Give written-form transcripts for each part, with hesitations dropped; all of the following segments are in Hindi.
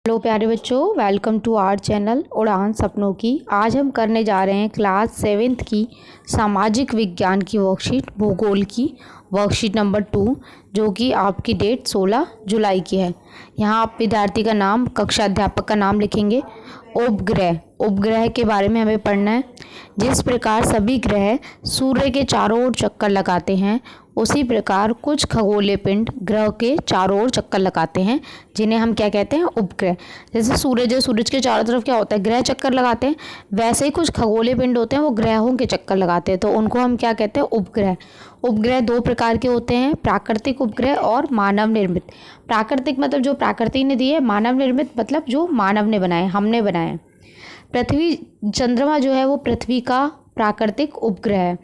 हेलो प्यारे बच्चों, वेलकम टू आवर चैनल उड़ान सपनों की। आज हम करने जा रहे हैं क्लास 7th की सामाजिक विज्ञान की वर्कशीट, भूगोल की वर्कशीट नंबर 2, जो कि आपकी डेट 16 जुलाई की है। यहाँ आप विद्यार्थी का नाम, कक्षा अध्यापक का नाम लिखेंगे। उपग्रह के बारे में हमें पढ़ना है। जिस प्रकार सभी ग्रह सूर्य के चारों ओर चक्कर लगाते हैं, उसी प्रकार कुछ खगोलीय पिंड ग्रह के चारों ओर चक्कर लगाते हैं, जिन्हें हम क्या कहते हैं, उपग्रह। जैसे सूरज के चारों तरफ क्या होता है, ग्रह चक्कर लगाते हैं, वैसे ही कुछ खगोलीय पिंड होते हैं, वो ग्रहों के चक्कर लगाते हैं, तो उनको हम क्या कहते हैं, उपग्रह। उपग्रह दो प्रकार के होते हैं, प्राकृतिक उपग्रह और मानव निर्मित। प्राकृतिक मतलब जो प्रकृति ने दी है, मानव निर्मित मतलब जो मानव ने बनाए, हमने बनाए। चंद्रमा जो है वो पृथ्वी का प्राकृतिक उपग्रह है।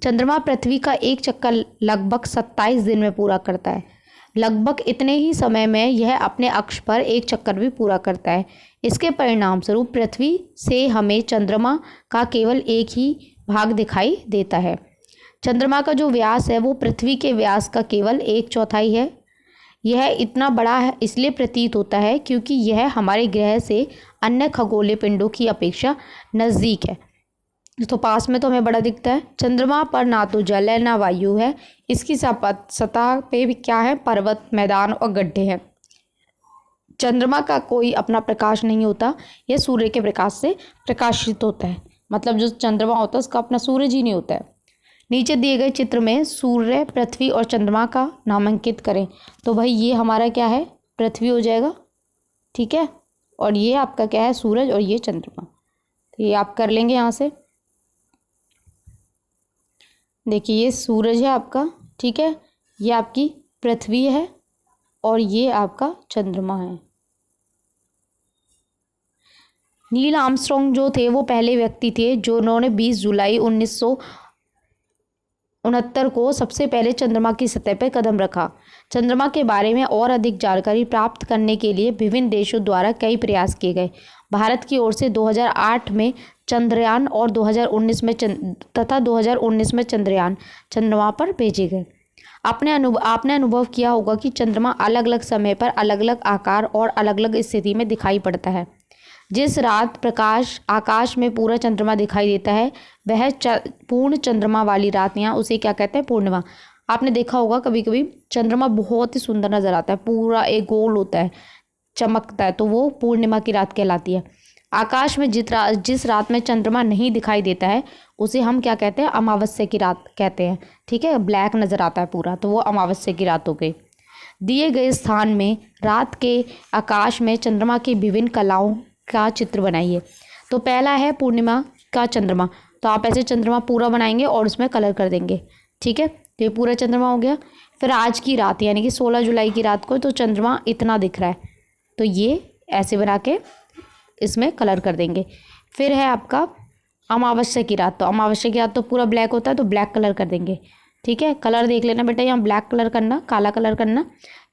चंद्रमा पृथ्वी का एक चक्कर लगभग 27 दिन में पूरा करता है। लगभग इतने ही समय में यह अपने अक्ष पर एक चक्कर भी पूरा करता है। इसके परिणाम स्वरूप पृथ्वी से हमें चंद्रमा का केवल एक ही भाग दिखाई देता है। चंद्रमा का जो व्यास है वो पृथ्वी के व्यास का केवल 1/4 है। यह इतना बड़ा है इसलिए प्रतीत होता है क्योंकि यह हमारे ग्रह से अन्य खगोलीय पिंडों की अपेक्षा नज़दीक है, तो पास में तो हमें बड़ा दिखता है। चंद्रमा पर ना तो जल है ना वायु है। इसकी सतह पे भी क्या है, पर्वत, मैदान और गड्ढे हैं। चंद्रमा का कोई अपना प्रकाश नहीं होता, यह सूर्य के प्रकाश से प्रकाशित होता है। मतलब जो चंद्रमा होता है उसका अपना सूरज ही नहीं होता है। नीचे दिए गए चित्र में सूर्य, पृथ्वी और चंद्रमा का नामांकित करें। तो भाई ये हमारा क्या है, पृथ्वी हो जाएगा, ठीक है, और ये आपका क्या है, सूरज, और ये चंद्रमा। तो ये आप कर लेंगे यहाँ से। देखिए ये सूरज है आपका, ठीक है, ये आपकी पृथ्वी है और ये आपका चंद्रमा है। नील आर्मस्ट्रॉन्ग जो थे वो पहले व्यक्ति थे जो उन्होंने 20 जुलाई 1969 को सबसे पहले चंद्रमा की सतह पर कदम रखा। चंद्रमा के बारे में और अधिक जानकारी प्राप्त करने के लिए विभिन्न देशों द्वारा कई प्रयास किए गए। भारत की ओर से 2008 में चंद्रयान और 2019 में तथा 2019 में चंद्रयान चंद्रमा पर भेजे गए। आपने अनुभव किया होगा कि चंद्रमा अलग अलग समय पर अलग अलग आकार और अलग अलग स्थिति में दिखाई पड़ता है। जिस रात प्रकाश आकाश में पूरा चंद्रमा दिखाई देता है वह पूर्ण चंद्रमा वाली रात, यहाँ उसे क्या कहते हैं, पूर्णिमा। आपने देखा होगा कभी कभी चंद्रमा बहुत ही सुंदर नजर आता है, पूरा एक गोल होता है, चमकता है, तो वो पूर्णिमा की रात कहलाती है। आकाश में जिस रात में चंद्रमा नहीं दिखाई देता है उसे हम क्या कहते हैं, अमावस्या की रात कहते हैं, ठीक है, ब्लैक नज़र आता है पूरा, तो वो अमावस्या की रात हो गई। दिए गए स्थान में रात के आकाश में चंद्रमा की विभिन्न कलाओं का चित्र बनाइए। तो पहला है पूर्णिमा का चंद्रमा, तो आप ऐसे चंद्रमा पूरा बनाएंगे और उसमें कलर कर देंगे, ठीक है, तो ये पूरा चंद्रमा हो गया। फिर आज की रात यानी कि 16 जुलाई की रात को तो चंद्रमा इतना दिख रहा है, तो ये ऐसे बना के इसमें कलर कर देंगे। फिर है आपका अमावस्या की रात, तो अमावस्या की रात तो पूरा ब्लैक होता है, तो ब्लैक कलर कर देंगे, ठीक है। कलर देख लेना बेटा, यहाँ ब्लैक कलर करना, काला कलर करना,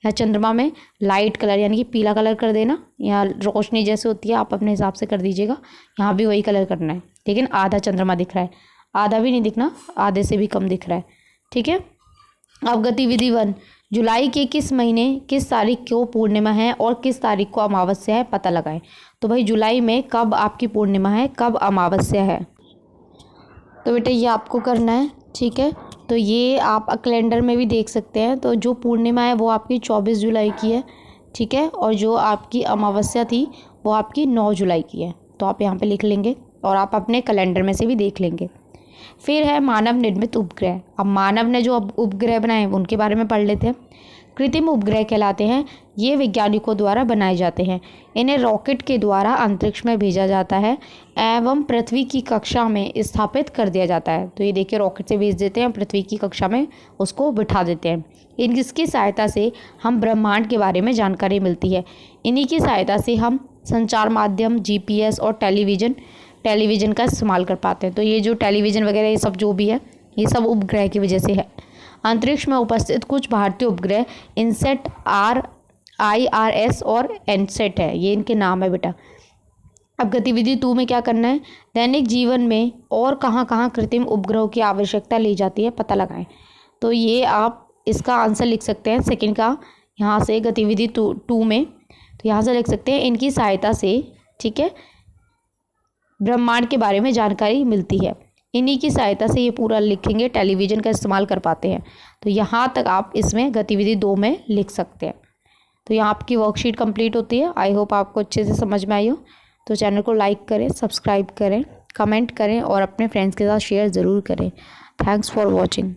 या चंद्रमा में लाइट कलर यानी कि पीला कलर कर देना, या रोशनी जैसे होती है आप अपने हिसाब से कर दीजिएगा। यहाँ भी वही कलर करना है, लेकिन आधा चंद्रमा दिख रहा है, आधा भी नहीं दिखना, आधे से भी कम दिख रहा है, ठीक है। अब गतिविधि 1, जुलाई के किस महीने किस तारीख को पूर्णिमा है और किस तारीख को अमावस्या है, पता लगाएं। तो भाई जुलाई में कब आपकी पूर्णिमा है, कब अमावस्या है, तो बेटा ये आपको करना है, ठीक है। तो ये आप कैलेंडर में भी देख सकते हैं। तो जो पूर्णिमा है वो आपकी 24 जुलाई की है, ठीक है, और जो आपकी अमावस्या थी वो आपकी 9 जुलाई की है। तो आप यहाँ पे लिख लेंगे और आप अपने कैलेंडर में से भी देख लेंगे। फिर है मानव निर्मित उपग्रह। अब मानव ने जो उपग्रह बनाए उनके बारे में पढ़ लेते हैं। कृत्रिम उपग्रह कहलाते हैं, ये वैज्ञानिकों द्वारा बनाए जाते हैं। इन्हें रॉकेट के द्वारा अंतरिक्ष में भेजा जाता है एवं पृथ्वी की कक्षा में स्थापित कर दिया जाता है। तो ये देखिए रॉकेट से भेज देते हैं, पृथ्वी की कक्षा में उसको बिठा देते हैं। इसकी सहायता से हम ब्रह्मांड के बारे में जानकारी मिलती है। इन्हीं की सहायता से हम संचार माध्यम, GPS और टेलीविज़न का इस्तेमाल कर पाते हैं। तो ये जो टेलीविज़न वगैरह ये सब जो भी है ये सब उपग्रह की वजह से है। अंतरिक्ष में उपस्थित कुछ भारतीय उपग्रह इनसेट, IRS और एनसेट है, ये इनके नाम है बेटा। अब गतिविधि 2 में क्या करना है, दैनिक जीवन में और कहाँ कहाँ कृत्रिम उपग्रहों की आवश्यकता ली जाती है, पता लगाएं। तो ये आप इसका आंसर लिख सकते हैं सेकंड का, यहाँ से गतिविधि 2 में। तो यहाँ से लिख सकते हैं इनकी सहायता से, ठीक है, ब्रह्मांड के बारे में जानकारी मिलती है। इन्हीं की सहायता से, ये पूरा लिखेंगे, टेलीविज़न का इस्तेमाल कर पाते हैं। तो यहाँ तक आप इसमें गतिविधि 2 में लिख सकते हैं। तो यहाँ आपकी वर्कशीट कंप्लीट होती है। आई होप आपको अच्छे से समझ में आई हो। तो चैनल को लाइक करें, सब्सक्राइब करें, कमेंट करें और अपने फ्रेंड्स के साथ शेयर ज़रूर करें। Thanks for watching.